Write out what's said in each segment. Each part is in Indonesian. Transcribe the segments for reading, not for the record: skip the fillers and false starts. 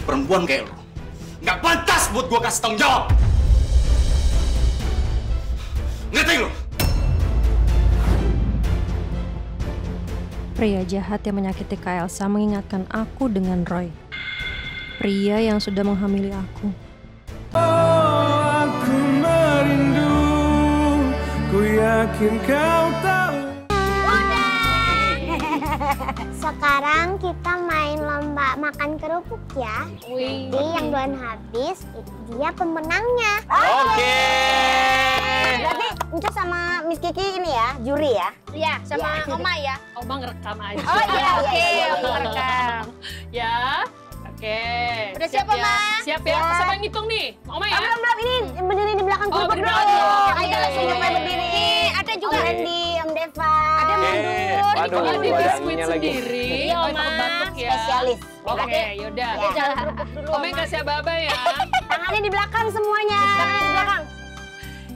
perempuan kayak lo nggak pantas buat gue kasih tanggung jawab. Ngerti lo? Pria jahat yang menyakiti Kak Elsa mengingatkan aku dengan Roy. Pria yang sudah menghamili aku. Oh, aku merindu, ku yakin kau tahu. Sekarang kita main lomba makan kerupuk ya. Jadi yang duluan habis itu dia pemenangnya. Oke. Berarti Enca sama Miss Kiki ini ya, juri ya? Iya, sama Oma ya. Oma ngerekam aja. Oh iya, Oke, iya. Oma ngerekam. Ya, oke. Udah siap, Oma? Siap ya. Ya. Siapa yang ngitung nih? Oma ya? Belum, ini berdiri di belakang kerupuk berdiri. dulu. Oke, Ayo langsung oke. mulai berdiri. Ada juga Om Randy, Om Deva. Ada mundur. Waduh, Kalau di ada biskuit anginnya lagi. sendiri. Iya, oh, Oma. takut batuk ya. Spesialis. Oke, yaudah. Ya, jalan kerupuk dulu. Oma yang kasih aba-aba ya. Tangannya di belakang semuanya. Tangannya di belakang.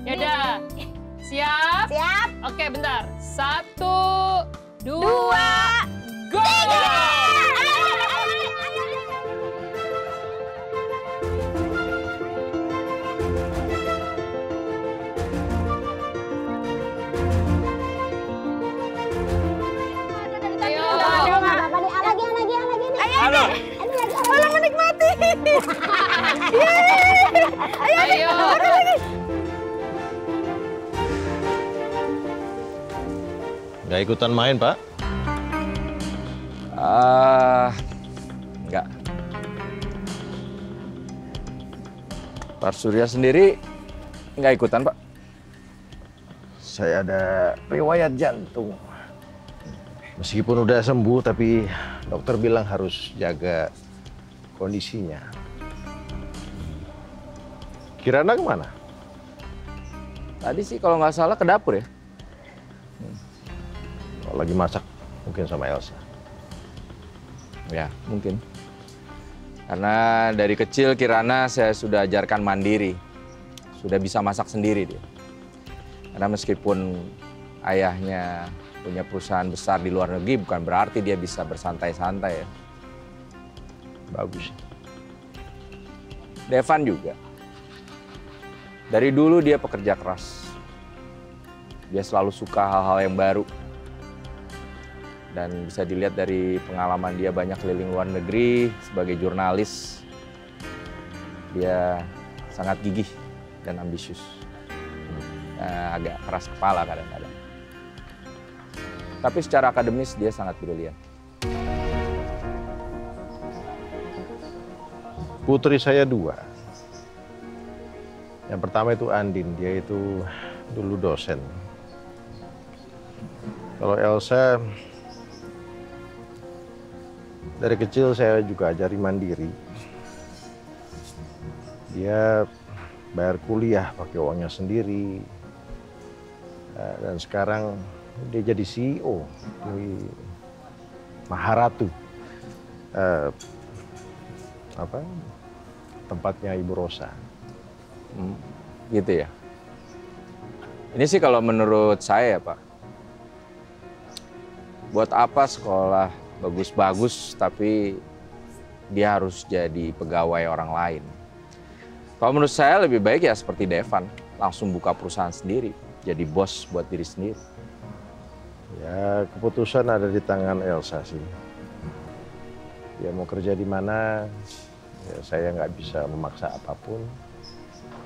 Yaudah. Siap? Siap. Oke, bentar. 1, 2, go! Ayo. Lagi nih. Halo. Malah menikmati. Ayo. Nggak ikutan main, Pak? Enggak. Pak Surya sendiri nggak ikutan, Pak. Saya ada riwayat jantung. Meskipun udah sembuh, tapi dokter bilang harus jaga kondisinya. Kirana kemana? Tadi sih kalau nggak salah ke dapur ya. Oh, lagi masak, mungkin sama Elsa. Ya, mungkin. Karena dari kecil Kirana saya sudah ajarkan mandiri. Sudah bisa masak sendiri dia. Karena meskipun ayahnya punya perusahaan besar di luar negeri, bukan berarti dia bisa bersantai-santai ya. Bagus. Devan juga. Dari dulu dia pekerja keras. Dia selalu suka hal-hal yang baru. Dan bisa dilihat dari pengalaman dia banyak keliling luar negeri sebagai jurnalis. Dia sangat gigih dan ambisius. Agak keras kepala kadang-kadang. Tapi secara akademis dia sangat brilian. Putri saya 2. Yang pertama itu Andin, dia itu dulu dosen. Kalau Elsa, dari kecil saya juga ajari mandiri. Dia bayar kuliah pakai uangnya sendiri. Dan sekarang dia jadi CEO di Maharatu. Tempatnya Ibu Rosa. Gitu ya. Ini sih kalau menurut saya Pak. Buat apa sekolah bagus-bagus tapi dia harus jadi pegawai orang lain. Kalau menurut saya lebih baik ya seperti Devan, langsung buka perusahaan sendiri, jadi bos buat diri sendiri. Ya, keputusan ada di tangan Elsa sih. Dia mau kerja di mana, ya saya nggak bisa memaksa apapun.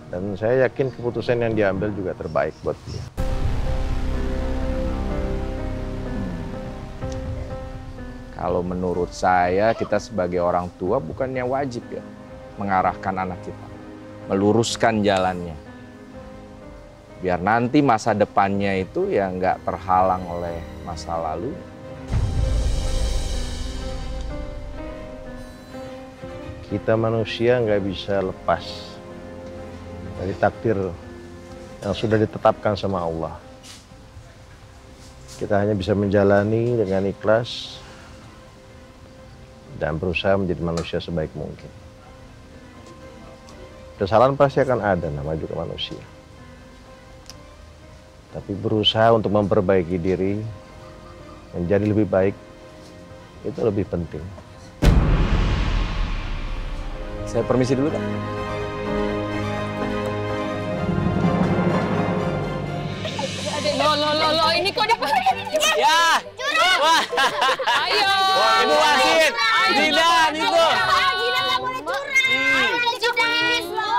Dan saya yakin keputusan yang diambil juga terbaik buat dia. Kalau menurut saya, kita sebagai orang tua bukannya wajib ya mengarahkan anak kita, meluruskan jalannya. Biar nanti masa depannya itu ya nggak terhalang oleh masa lalu. Kita manusia nggak bisa lepas dari takdir yang sudah ditetapkan sama Allah. Kita hanya bisa menjalani dengan ikhlas dan berusaha menjadi manusia sebaik mungkin. Kesalahan pasti akan ada, nama juga manusia. Tapi berusaha untuk memperbaiki diri, menjadi lebih baik, itu lebih penting. Saya permisi dulu, Kak. Lo, ini kok dipakai? Ya. Wah. Ayo. Wah, Ibu wasit. Zidan itu. Jidan nggak boleh curang. Ayo curang lo.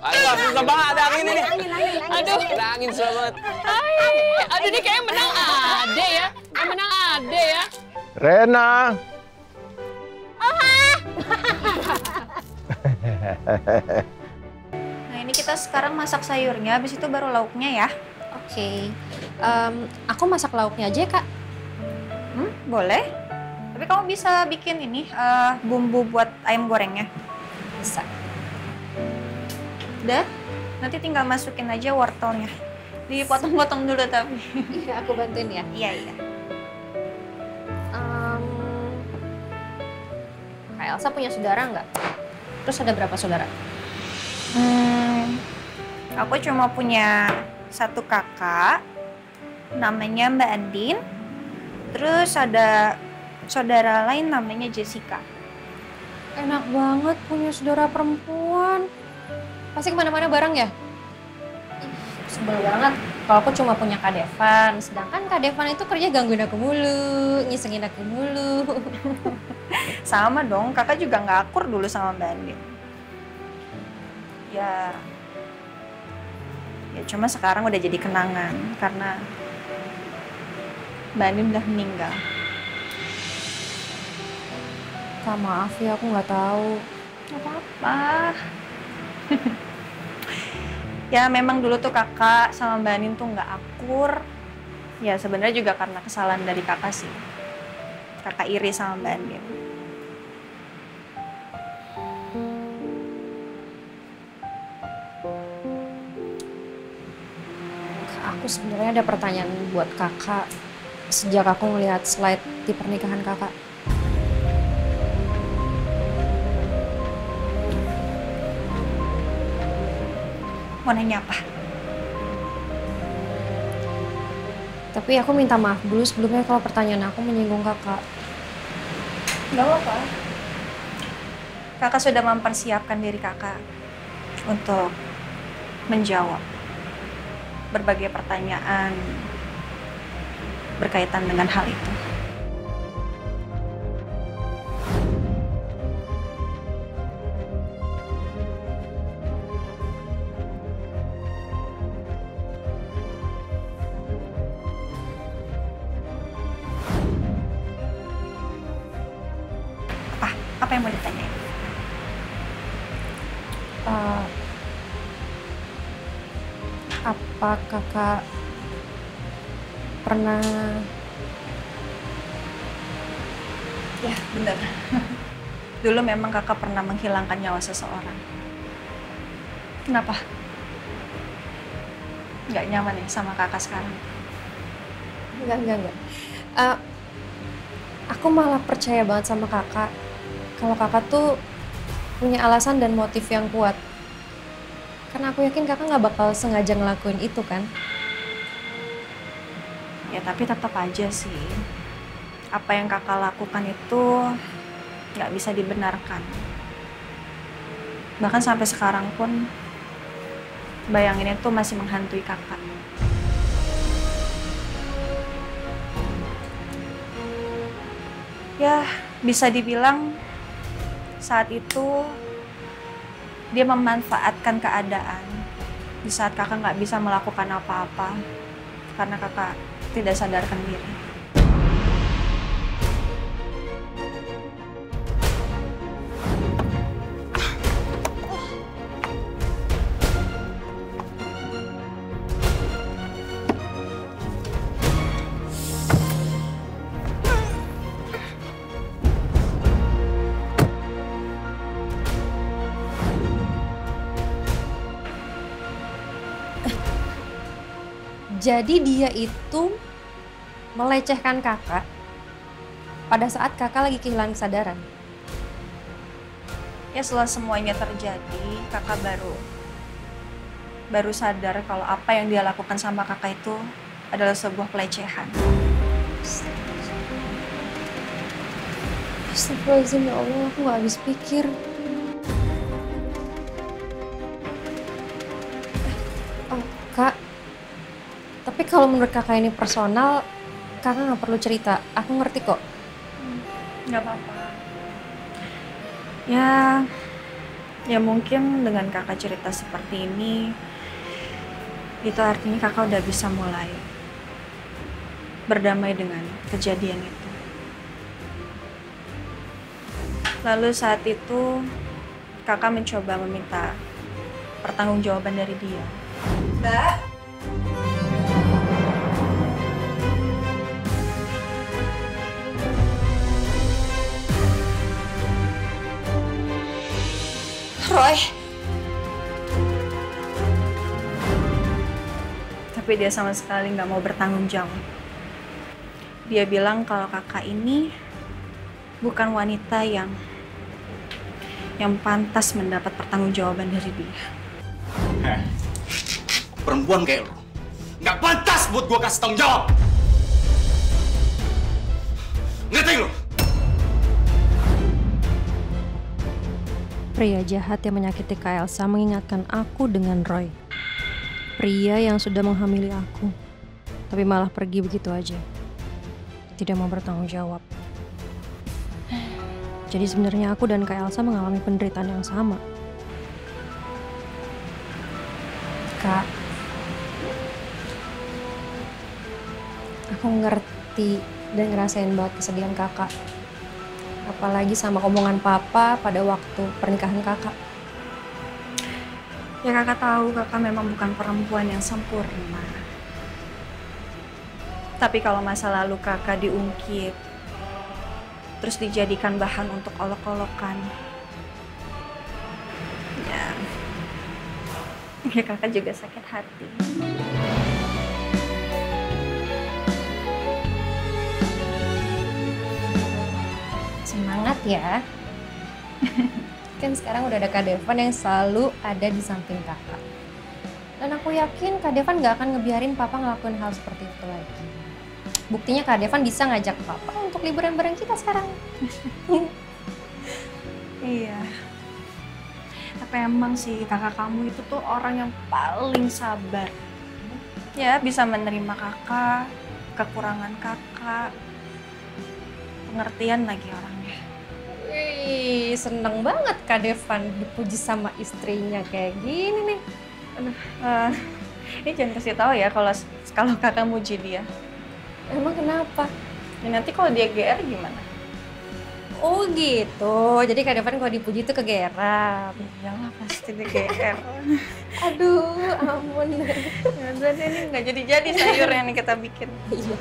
Ayo, susah banget ada angin ini. Aduh. Ada angin susah banget. Aduh, ini kayak menang Ade ya. Yang menang Ade ya. Rena. Nah ini kita sekarang masak sayurnya, habis itu baru lauknya ya. Oke. Aku masak lauknya aja, Kak. Boleh. Tapi kamu bisa bikin ini, bumbu buat ayam gorengnya. Bisa. Udah, nanti tinggal masukin aja wortelnya. Dipotong-potong dulu tapi. Iya, aku bantuin ya. Iya. Kak Elsa punya saudara nggak? Terus ada berapa saudara? Aku cuma punya satu kakak, namanya Mbak Andin. Terus ada saudara lain namanya Jessica. Enak banget punya saudara perempuan. Pasti kemana-mana bareng ya? Sebel banget. Kalau aku cuma punya Kak Devan, sedangkan Kak Devan itu kerja gangguin aku mulu, ngisengin aku mulu. Sama dong, kakak juga nggak akur dulu sama Mbak Andin. Ya cuma sekarang udah jadi kenangan karena Mbak Andin udah meninggal. Kak, maaf ya, aku nggak tahu. Gak apa-apa. Ya memang dulu tuh kakak sama Mbak Andin tuh nggak akur. Ya sebenarnya juga karena kesalahan dari kakak sih. Kakak iri sama Mbak Andin. Aku sebenarnya ada pertanyaan buat kakak sejak aku ngelihat slide di pernikahan kakak. Mau nanya apa? Tapi aku minta maaf dulu sebelumnya kalau pertanyaan aku menyinggung kakak. Gak apa-apa. Kakak sudah mempersiapkan diri kakak untuk menjawab berbagai pertanyaan berkaitan dengan hal itu. Apa yang mau ditanyain? Apa kakak pernah... Ya, benar. Dulu memang kakak pernah menghilangkan nyawa seseorang. Kenapa? Nggak nyaman ya sama kakak sekarang? Enggak. Aku malah percaya banget sama kakak. Kalau kakak tuh punya alasan dan motif yang kuat. Karena aku yakin kakak nggak bakal sengaja ngelakuin itu kan? Ya tapi tetap aja sih. Apa yang kakak lakukan itu nggak bisa dibenarkan. Bahkan sampai sekarang pun bayanginnya tuh masih menghantui kakak. Ya bisa dibilang saat itu dia memanfaatkan keadaan di saat kakak nggak bisa melakukan apa-apa karena kakak tidak sadarkan diri. Jadi dia itu melecehkan kakak pada saat kakak lagi kehilangan kesadaran. Ya setelah semuanya terjadi, kakak baru sadar kalau apa yang dia lakukan sama kakak itu adalah sebuah pelecehan. Astagfirullahaladzim, ya Allah, aku gak habis pikir. Kak, tapi kalau menurut kakak ini personal, kakak nggak perlu cerita. Aku ngerti kok. Nggak apa-apa. Ya mungkin dengan kakak cerita seperti ini, itu artinya kakak udah bisa mulai berdamai dengan kejadian itu. Lalu saat itu kakak mencoba meminta pertanggungjawaban dari dia. Mbak? Roy. Tapi dia sama sekali nggak mau bertanggung jawab. Dia bilang kalau kakak ini bukan wanita yang pantas mendapat pertanggungjawaban dari dia. Perempuan kayak lo nggak pantas buat gue kasih tanggung jawab. Ngerti lo? Pria jahat yang menyakiti Kak Elsa mengingatkan aku dengan Roy. Pria yang sudah menghamili aku, tapi malah pergi begitu aja. Tidak mau bertanggung jawab. Jadi sebenarnya aku dan Kak Elsa mengalami penderitaan yang sama. Kak, aku ngerti dan ngerasain banget kesedihan kakak. Apalagi sama omongan papa pada waktu pernikahan kakak. Ya kakak tahu kakak memang bukan perempuan yang sempurna. Tapi kalau masa lalu kakak diungkit, terus dijadikan bahan untuk olok-olokan, ya kakak juga sakit hati. Semangat ya. Kan sekarang udah ada Kak Devan yang selalu ada di samping kakak. Dan aku yakin Kak Devan gak akan ngebiarin papa ngelakuin hal seperti itu lagi. Buktinya Kak Devan bisa ngajak papa untuk liburan bareng kita sekarang. Iya. Tapi emang sih kakak kamu itu tuh orang yang paling sabar. Ya bisa menerima kakak, kekurangan kakak, pengertian lagi orangnya. Wih, seneng banget Kak Devan dipuji sama istrinya kayak gini nih. Aduh, ini jangan kasih tahu ya kalau kakak muji dia. Emang kenapa? Ya nanti kalau dia GR gimana? Oh gitu, jadi Kak Devan kalau dipuji itu kegeeran. Iyalah pasti dia GR. Aduh, ampun. Ya udah deh, ini nggak jadi-jadi sayur yang kita bikin. Iya.